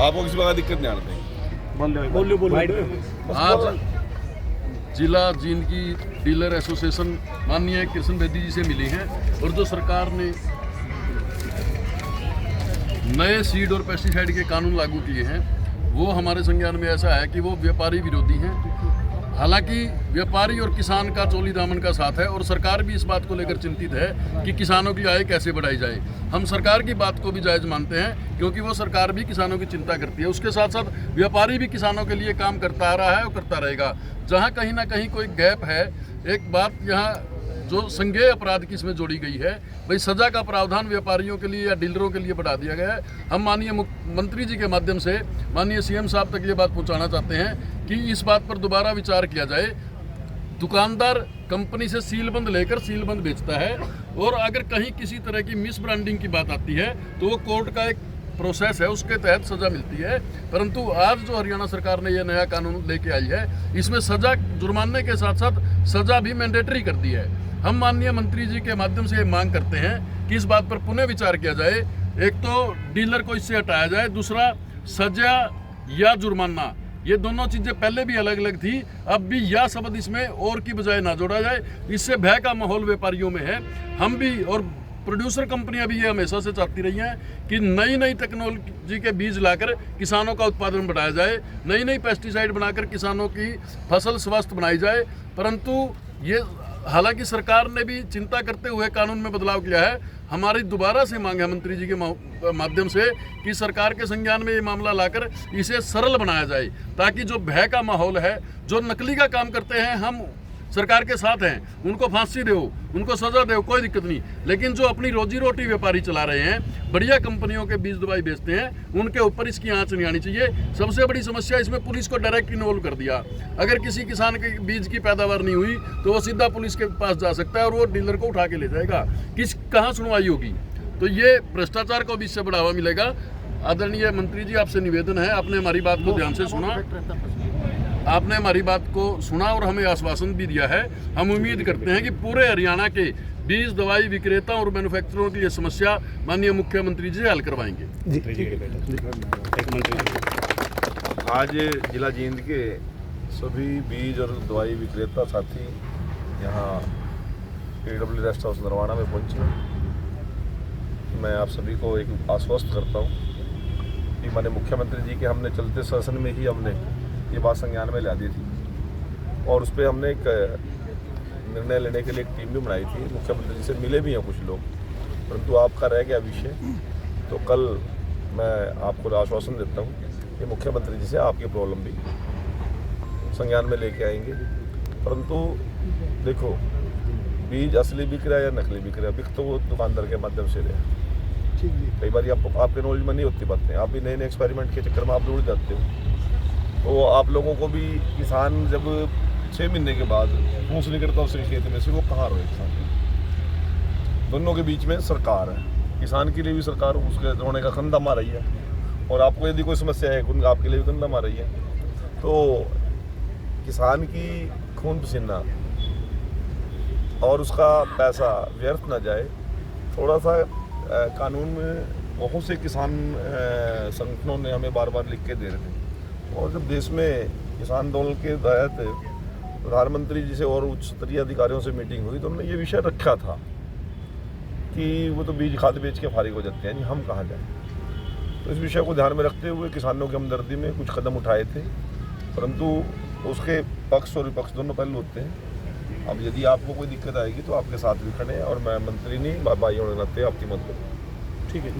आपको किसी प्रकार दिक्कत नहीं आने देंगे। आज जिला जींद की डीलर एसोसिएशन माननीय कृष्ण बेदी जी से मिली हैं और जो सरकार ने नए सीड और पेस्टिसाइड के कानून लागू किए हैं वो हमारे संज्ञान में ऐसा है कि वो व्यापारी विरोधी हैं। हालांकि व्यापारी और किसान का चोली दामन का साथ है और सरकार भी इस बात को लेकर चिंतित है कि किसानों की आय कैसे बढ़ाई जाए। हम सरकार की बात को भी जायज़ मानते हैं क्योंकि वो सरकार भी किसानों की चिंता करती है। उसके साथ साथ व्यापारी भी किसानों के लिए काम करता आ रहा है और करता रहेगा। जहाँ कहीं ना कहीं कोई गैप है, एक बात यहाँ जो संज्ञेय अपराध की इसमें जोड़ी गई है, भाई सजा का प्रावधान व्यापारियों के लिए या डीलरों के लिए बढ़ा दिया गया है। हम माननीय मुख्यमंत्री जी के माध्यम से माननीय सीएम साहब तक ये बात पहुंचाना चाहते हैं कि इस बात पर दोबारा विचार किया जाए। दुकानदार कंपनी से सीलबंद लेकर सीलबंद बेचता है और अगर कहीं किसी तरह की मिस ब्रांडिंग की बात आती है तो वो कोर्ट का एक प्रोसेस है, उसके तहत सज़ा मिलती है। परंतु आज जो हरियाणा सरकार ने यह नया कानून लेके आई है इसमें सज़ा जुर्माने के साथ साथ सज़ा भी मैंडेटरी कर दी है। हम माननीय मंत्री जी के माध्यम से ये मांग करते हैं कि इस बात पर पुनः विचार किया जाए। एक तो डीलर को इससे हटाया जाए, दूसरा सजा या जुर्माना, ये दोनों चीज़ें पहले भी अलग अलग थी, अब भी यह शब्द इसमें और की बजाय ना जोड़ा जाए। इससे भय का माहौल व्यापारियों में है। हम भी और प्रोड्यूसर कंपनियां भी ये हमेशा से चाहती रही हैं कि नई नई टेक्नोलॉजी के बीज लाकर किसानों का उत्पादन बढ़ाया जाए, नई नई पेस्टिसाइड बनाकर किसानों की फसल स्वस्थ बनाई जाए। परंतु ये हालांकि सरकार ने भी चिंता करते हुए कानून में बदलाव किया है। हमारी दोबारा से मांग है मंत्री जी के माध्यम से कि सरकार के संज्ञान में ये मामला लाकर इसे सरल बनाया जाए ताकि जो भय का माहौल है, जो नकली का काम करते हैं, हम सरकार के साथ हैं, उनको फांसी दो, उनको सजा दो, कोई दिक्कत नहीं। लेकिन जो अपनी रोजी रोटी व्यापारी चला रहे हैं, बढ़िया कंपनियों के बीज दवाई बेचते हैं, उनके ऊपर इसकी आंच नहीं आनी चाहिए। सबसे बड़ी समस्या इसमें पुलिस को डायरेक्ट इन्वॉल्व कर दिया। अगर किसी किसान के बीज की पैदावार नहीं हुई तो वो सीधा पुलिस के पास जा सकता है और वो डीलर को उठा के ले जाएगा। कहाँ सुनवाई होगी? तो ये भ्रष्टाचार को भी इससे बढ़ावा मिलेगा। आदरणीय मंत्री जी, आपसे निवेदन है, आपने हमारी बात को ध्यान से सुना, आपने हमारी बात को सुना और हमें आश्वासन भी दिया है। हम उम्मीद करते हैं कि पूरे हरियाणा के बीज दवाई विक्रेताओं और मैन्युफैक्चररों की ये समस्या माननीय मुख्यमंत्री जी हल करवाएंगे। आज जिला जींद के सभी बीज और दवाई विक्रेता साथी यहाँ AW रेस्ट हाउस नरवाना में पहुँचे। मैं आप सभी को एक आश्वस्त करता हूँ कि माननीय मुख्यमंत्री जी के हमने चलते शासन में ही हमने ये बात संज्ञान में ला दी थी और उस पर हमने एक निर्णय लेने के लिए एक टीम भी बनाई थी। मुख्यमंत्री जी से मिले भी हैं कुछ लोग, परंतु आपका रह गया विषय। तो कल मैं आपको आश्वासन देता हूँ कि मुख्यमंत्री जी से आपकी प्रॉब्लम भी संज्ञान में लेके आएंगे। परंतु देखो, बीज असली बिक रहा है या नकली बिक रहा है, बिक तो वो दुकानदार के माध्यम से रहे। कई बार आपके नॉलेज में नहीं होती बातें, आप भी नए नए एक्सपेरिमेंट के चक्कर में आप जुड़ जाते हो। तो आप लोगों को भी किसान जब 6 महीने के बाद फूस निकलता है उसके खेत में से, वो कहाँ रोए किसान? दोनों के बीच में सरकार है, किसान के लिए भी सरकार उसके रोने का कंधा मार रही है और आपको यदि कोई समस्या है आपके लिए भी कंधा मार रही है। तो किसान की खून पसीना और उसका पैसा व्यर्थ ना जाए, थोड़ा सा कानून में बहुत से किसान संगठनों ने हमें बार बार लिख के दे रहे थे। और जब देश में किसान आंदोलन के तहत प्रधानमंत्री जी से और उच्च स्तरीय अधिकारियों से मीटिंग हुई तो उन्होंने ये विषय रखा था कि वो तो बीज खाद बेच के फारिग हो जाते हैं, हम कहाँ जाएं। तो इस विषय को ध्यान में रखते हुए किसानों की हमदर्दी में कुछ कदम उठाए थे, परंतु उसके पक्ष और विपक्ष दोनों पहलू होते हैं। अब यदि आपको कोई दिक्कत आएगी तो आपके साथ भी खड़े हैं और मैं मंत्री नहीं, भाई होने नाते आपकी मदद करूँ। ठीक है।